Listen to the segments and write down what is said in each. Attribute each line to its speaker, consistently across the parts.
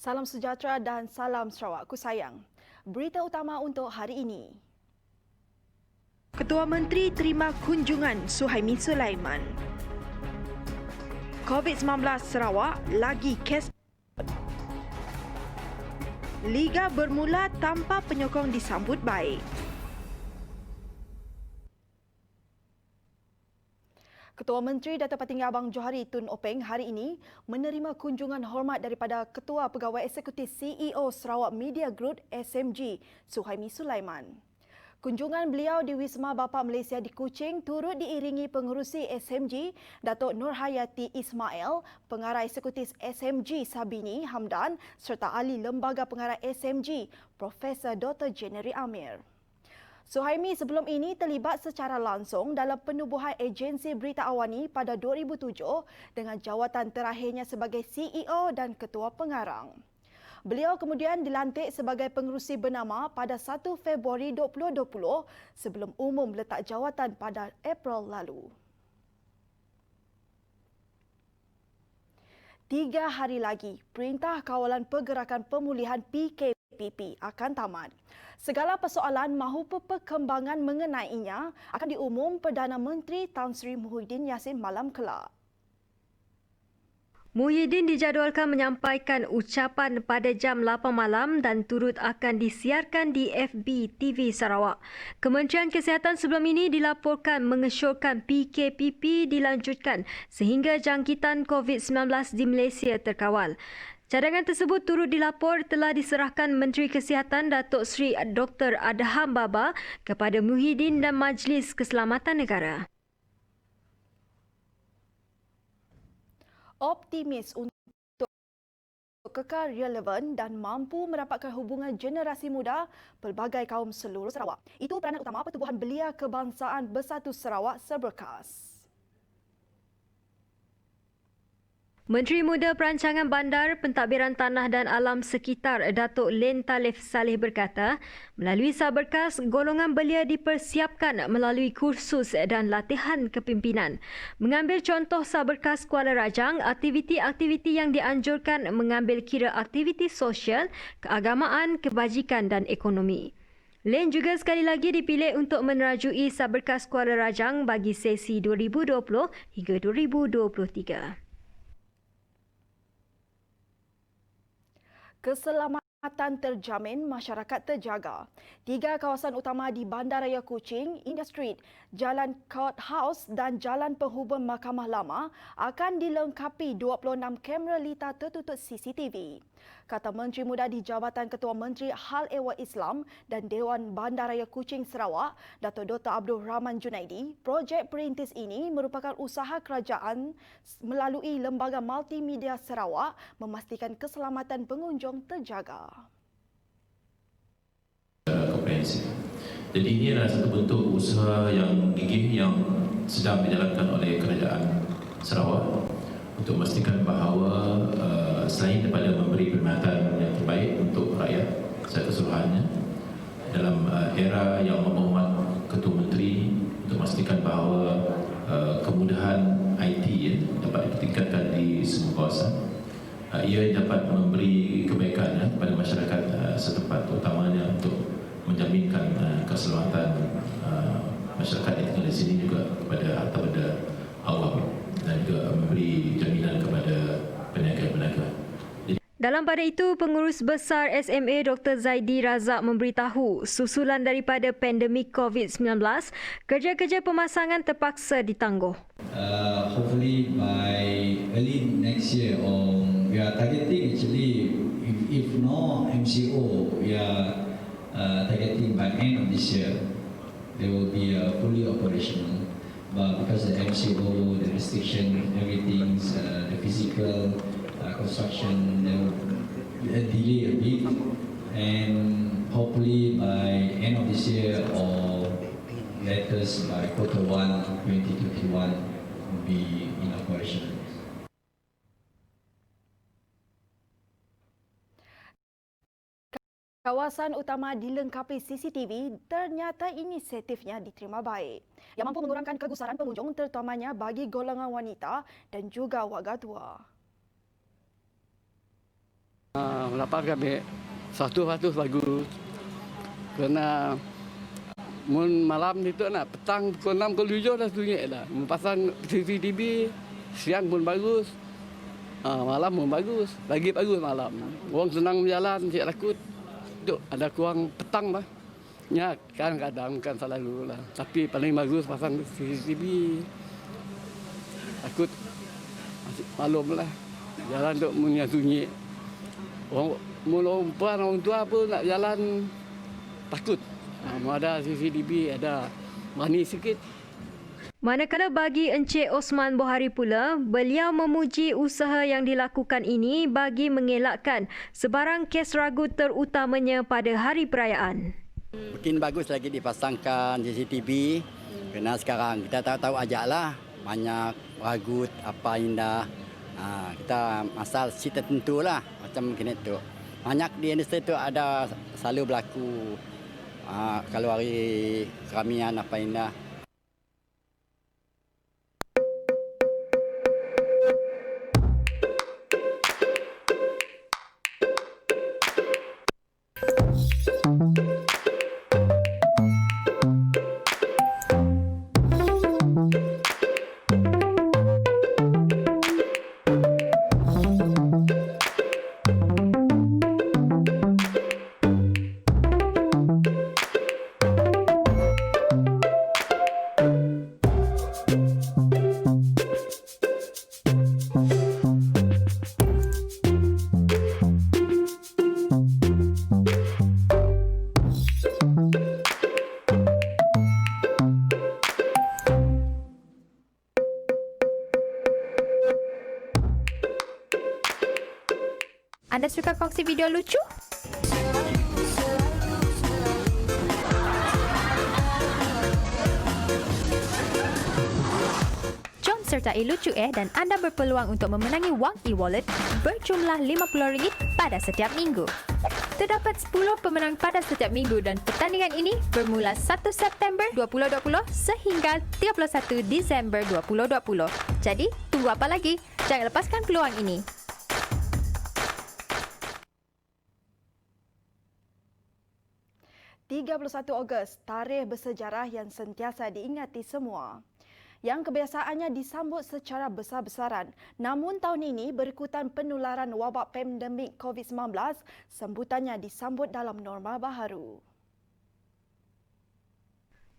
Speaker 1: Salam sejahtera dan salam Sarawakku sayang. Berita utama untuk hari ini. Ketua Menteri terima kunjungan Suhaimi Sulaiman. COVID-19 Sarawak lagi kes. Liga bermula tanpa penyokong disambut baik. Ketua Menteri Dato' Patinggi Abang Johari Tun Openg hari ini menerima kunjungan hormat daripada Ketua Pegawai Eksekutif CEO Sarawak Media Group SMG, Suhaimi Sulaiman. Kunjungan beliau di Wisma Bapa Malaysia di Kuching turut diiringi pengerusi SMG, Datuk Nurhayati Ismail, Pengarah Eksekutif SMG Sabini Hamdan serta Ahli Lembaga Pengarah SMG, Profesor Dr. Jennery Amir. Suhaimi sebelum ini terlibat secara langsung dalam penubuhan agensi Berita Awani pada 2007 dengan jawatan terakhirnya sebagai CEO dan Ketua Pengarang. Beliau kemudian dilantik sebagai pengerusi bernama pada 1 Februari 2020 sebelum umum letak jawatan pada April lalu. 3 hari lagi, Perintah Kawalan Pergerakan Pemulihan PKPP akan tamat. Segala persoalan maupun perkembangan mengenainya akan diumum Perdana Menteri Tan Sri Muhyiddin Yassin malam kelak.
Speaker 2: Muhyiddin dijadualkan menyampaikan ucapan pada jam 8 malam dan turut akan disiarkan di FB TV Sarawak. Kementerian Kesihatan sebelum ini dilaporkan mengesyorkan PKPP dilanjutkan sehingga jangkitan COVID-19 di Malaysia terkawal. Cadangan tersebut turut dilapor telah diserahkan Menteri Kesihatan Datuk Seri Dr. Adham Baba kepada Muhyiddin dan Majlis Keselamatan Negara.
Speaker 1: Optimis untuk kekal relevan dan mampu merapatkan hubungan generasi muda pelbagai kaum seluruh Sarawak. Itu peranan utama Pertubuhan Belia Kebangsaan Bersatu Sarawak Seberkas.
Speaker 2: Menteri Muda Perancangan Bandar, Pentadbiran Tanah dan Alam Sekitar Datuk Len Talif Saleh berkata, melalui Saberkas, golongan belia dipersiapkan melalui kursus dan latihan kepimpinan. Mengambil contoh Saberkas Kuala Rajang, aktiviti-aktiviti yang dianjurkan mengambil kira aktiviti sosial, keagamaan, kebajikan dan ekonomi. Len juga sekali lagi dipilih untuk menerajui Saberkas Kuala Rajang bagi sesi 2020 hingga 2023.
Speaker 1: Keselamatan terjamin, masyarakat terjaga. 3 kawasan utama di Bandaraya Kuching, India Street, Jalan Courthouse dan Jalan Penghubung Mahkamah Lama akan dilengkapi 26 kamera litar tertutup CCTV. Kata Menteri Muda di Jabatan Ketua Menteri Hal Ehwal Islam dan Dewan Bandaraya Kuching Sarawak, Dato' Dr. Abdul Rahman Junaidi, projek perintis ini merupakan usaha kerajaan melalui Lembaga Multimedia Sarawak memastikan keselamatan pengunjung terjaga.
Speaker 3: Komprehensif. Jadi ini adalah satu bentuk usaha yang gigih yang sedang dijalankan oleh kerajaan Sarawak untuk memastikan bahawa selain daripada memberi perkhidmatan yang terbaik untuk rakyat secara keseluruhannya dalam era yang memperhormat Ketua Menteri untuk memastikan bahawa kemudahan IT dapat ditingkatkan di semua kawasan. Ia dapat memberi kebaikan kepada masyarakat setempat, terutamanya untuk menjaminkan keselamatan masyarakat yang tinggal di sini juga kepada harta benda awam dan juga memberi jaminan kepada peniaga-peniaga.
Speaker 2: Dalam pada itu, Pengurus Besar SMA Dr. Zaidi Razak memberitahu susulan daripada pandemik COVID-19, kerja-kerja pemasangan terpaksa ditangguh.
Speaker 4: Hopefully by early next year, or we are targeting actually, if no MCO, we are targeting by end of this year, they will be fully operational. But because the MCO, the restriction, everything, the physical construction, they will delay a bit, and hopefully by end of this year or latest by Q1 2021 will be in operation.
Speaker 1: Kawasan utama dilengkapi CCTV, ternyata inisiatifnya diterima baik yang mampu mengurangkan kegusaran pengunjung terutamanya bagi golongan wanita dan juga warga tua.
Speaker 5: Lapan kami satu bagus. Kerana malam itu petang pukul 6 pukul 7 dah sunyi dah. Pasang CCTV siang pun bagus. Malam pun bagus. Lagi bagus malam. Orang senang berjalan, tidak takut. Itu ada kurang petang lah. Ya, kadang-kadang bukan selalu lah. Tapi paling bagus pasang CCTV. Takut maklum lah. Jalan untuk punya sunyi. Orang perempuan, orang tua pun nak jalan takut. Ada CCTV, ada berani sikit.
Speaker 2: Manakala bagi Encik Osman Bohari pula, beliau memuji usaha yang dilakukan ini bagi mengelakkan sebarang kes ragut terutamanya pada hari perayaan.
Speaker 6: Mungkin bagus lagi dipasangkan CCTV kerana sekarang kita tahu ajaklah banyak ragut apa indah. Kita asal si tertentu lah macam kena tu. Banyak di industri tu ada selalu berlaku kalau hari keramian apa indah.
Speaker 7: Anda suka kongsi video lucu? Jom sertai Lucu dan anda berpeluang untuk memenangi wang e-wallet berjumlah RM50 pada setiap minggu. Terdapat 10 pemenang pada setiap minggu dan pertandingan ini bermula 1 September 2020 sehingga 31 Disember 2020. Jadi, tunggu apa lagi? Jangan lepaskan peluang ini.
Speaker 1: 31 Ogos, tarikh bersejarah yang sentiasa diingati semua. Yang kebiasaannya disambut secara besar-besaran. Namun tahun ini berikutan penularan wabak pandemik COVID-19, sambutannya disambut dalam norma baharu.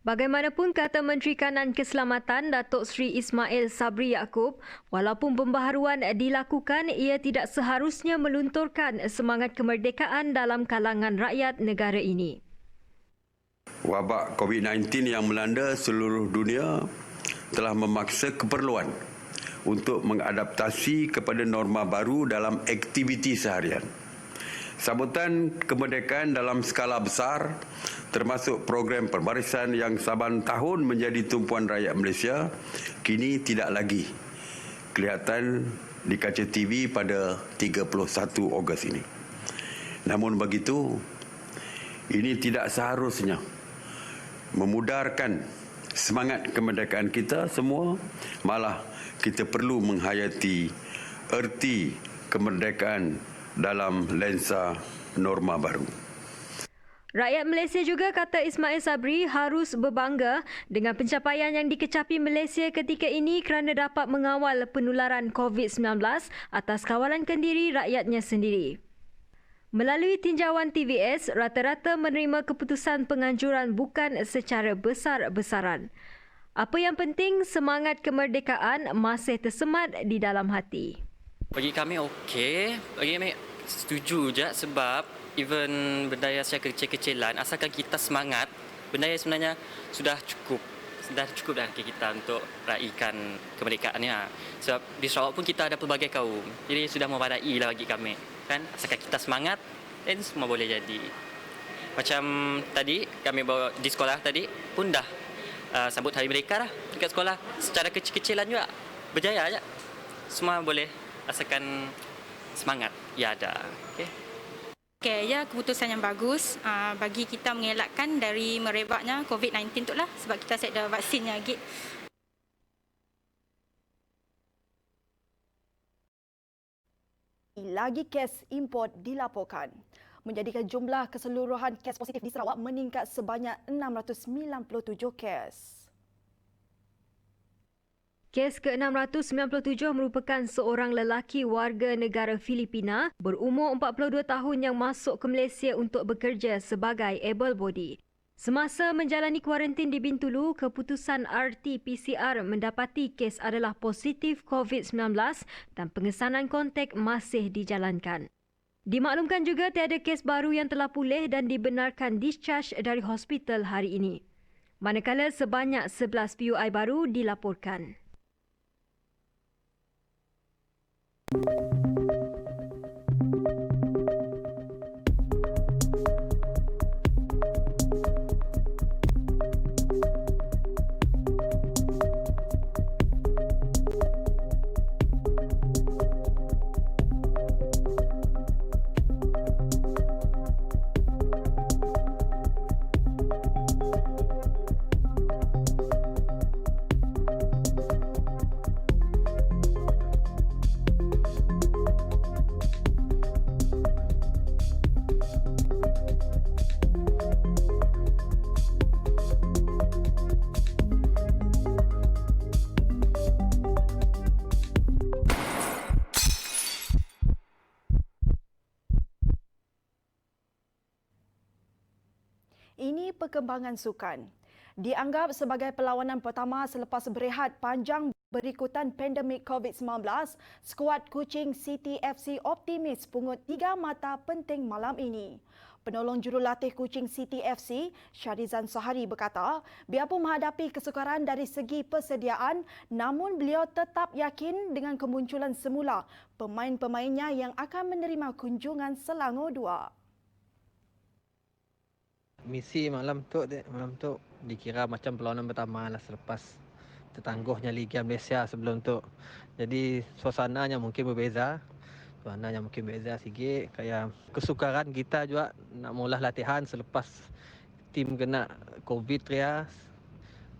Speaker 2: Bagaimanapun kata Menteri Kanan Keselamatan Datuk Seri Ismail Sabri Yaakob, walaupun pembaharuan dilakukan, ia tidak seharusnya melunturkan semangat kemerdekaan dalam kalangan rakyat negara ini.
Speaker 8: Wabak COVID-19 yang melanda seluruh dunia telah memaksa keperluan untuk mengadaptasi kepada norma baru dalam aktiviti seharian. Sambutan kemerdekaan dalam skala besar termasuk program perbarisan yang saban tahun menjadi tumpuan rakyat Malaysia kini tidak lagi kelihatan di kaca TV pada 31 Ogos ini. Namun begitu, ini tidak seharusnya memudarkan semangat kemerdekaan kita semua, malah kita perlu menghayati erti kemerdekaan dalam lensa norma baru.
Speaker 2: Rakyat Malaysia juga, kata Ismail Sabri, harus berbangga dengan pencapaian yang dikecapi Malaysia ketika ini kerana dapat mengawal penularan COVID-19 atas kawalan kendiri rakyatnya sendiri. Melalui tinjauan TVS, rata-rata menerima keputusan penganjuran bukan secara besar-besaran. Apa yang penting, semangat kemerdekaan masih tersemat di dalam hati.
Speaker 9: Bagi kami okey, bagi kami setuju je sebab even benda secara kecil-kecilan, asalkan kita semangat, benda yang sebenarnya sudah cukup dah kita untuk raikan kemerdekaannya. Sebab di Sarawak pun kita ada pelbagai kaum, jadi sudah memadai lah bagi kami. Kan, asalkan kita semangat, dan semua boleh jadi. Macam tadi, kami bawa di sekolah tadi pun dah sambut Hari Merdeka dah dekat sekolah. Secara kecil-kecilan juga berjaya je. Semua boleh, asalkan semangat ya ada.
Speaker 10: Okey, ya, keputusan yang bagus bagi kita mengelakkan dari merebaknya COVID-19 tu lah, sebab kita siap ada vaksinnya lagi.
Speaker 1: lagi kes import dilaporkan, menjadikan jumlah keseluruhan kes positif di Sarawak meningkat sebanyak 697 kes.
Speaker 2: Kes ke-697 merupakan seorang lelaki warga negara Filipina berumur 42 tahun yang masuk ke Malaysia untuk bekerja sebagai able body. Semasa menjalani kuarantin di Bintulu, keputusan RT-PCR mendapati kes adalah positif COVID-19 dan pengesanan kontak masih dijalankan. Dimaklumkan juga tiada kes baru yang telah pulih dan dibenarkan discharge dari hospital hari ini. Manakala sebanyak 11 PUI baru dilaporkan.
Speaker 1: Ini perkembangan sukan. Dianggap sebagai perlawanan pertama selepas berehat panjang berikutan pandemik COVID-19, skuad Kuching City FC optimis pungut 3 mata penting malam ini. Penolong jurulatih Kuching City FC, Syarizan Sahari berkata, biarpun menghadapi kesukaran dari segi persediaan, namun beliau tetap yakin dengan kemunculan semula pemain-pemainnya yang akan menerima kunjungan Selangor 2.
Speaker 11: Misi malam tu dikira macam perlawanan pertama lah selepas tertangguhnya Liga Malaysia sebelum tu. Jadi suasananya mungkin berbeza. Suasananya mungkin berbeza sikit. Kayak kesukaran kita juga nak mula latihan selepas tim kena COVID ya.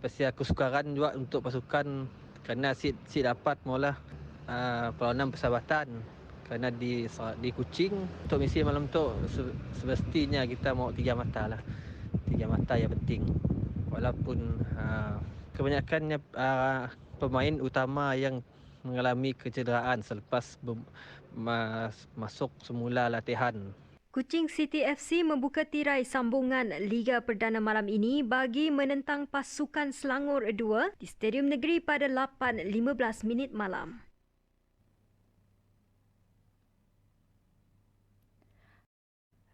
Speaker 11: Pasti kesukaran juga untuk pasukan kerana si dapat mula perlawanan persahabatan. Kerana di Kuching untuk misi malam tu semestinya kita mau 3 mata lah. 3 mata yang penting. Walaupun kebanyakannya pemain utama yang mengalami kecederaan selepas masuk semula latihan.
Speaker 2: Kuching City FC membuka tirai sambungan Liga Perdana malam ini bagi menentang pasukan Selangor 2 di Stadium Negeri pada 8.15 malam.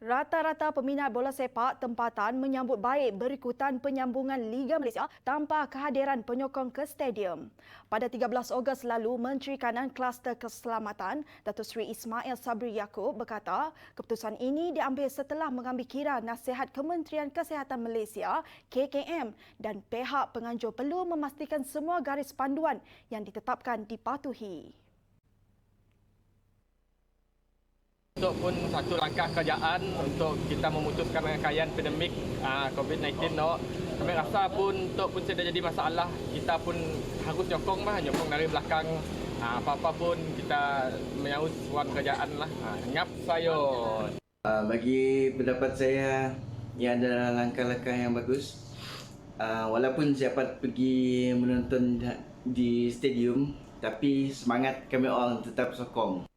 Speaker 1: Rata-rata peminat bola sepak tempatan menyambut baik berikutan penyambungan Liga Malaysia tanpa kehadiran penyokong ke stadium. Pada 13 Ogos lalu, Menteri Kanan Kluster Keselamatan, Datuk Seri Ismail Sabri Yaakob berkata, keputusan ini diambil setelah mengambil kira nasihat Kementerian Kesihatan Malaysia, KKM, dan pihak penganjur perlu memastikan semua garis panduan yang ditetapkan dipatuhi.
Speaker 12: Itu pun satu langkah kerajaan untuk kita memutuskan rangkaian pandemik COVID-19. Kami rasa pun untuk pun tidak jadi masalah, kita pun harus nyokong dari belakang. Apa-apa pun kita menyahut suara kerajaan lah. Ngap sayur.
Speaker 13: Bagi pendapat saya, ia adalah langkah-langkah yang bagus. Walaupun saya dapat pergi menonton di stadium, tapi semangat kami orang tetap sokong.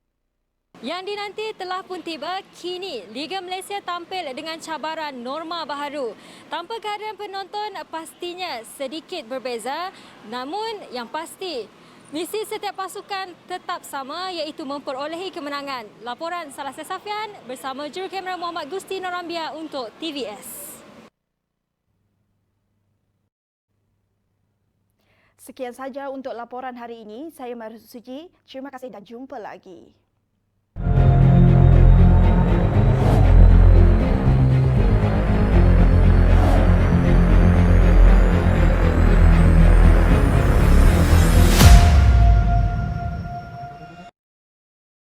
Speaker 2: Yang dinanti telah pun tiba, kini Liga Malaysia tampil dengan cabaran norma baharu. Tanpa kehadiran penonton pastinya sedikit berbeza, namun yang pasti misi setiap pasukan tetap sama iaitu memperolehi kemenangan. Laporan Salasa Safian bersama jurukamera Muhammad Gusti Norambia untuk TVS.
Speaker 1: Sekian saja untuk laporan hari ini. Saya Marusuji. Terima kasih dan jumpa lagi.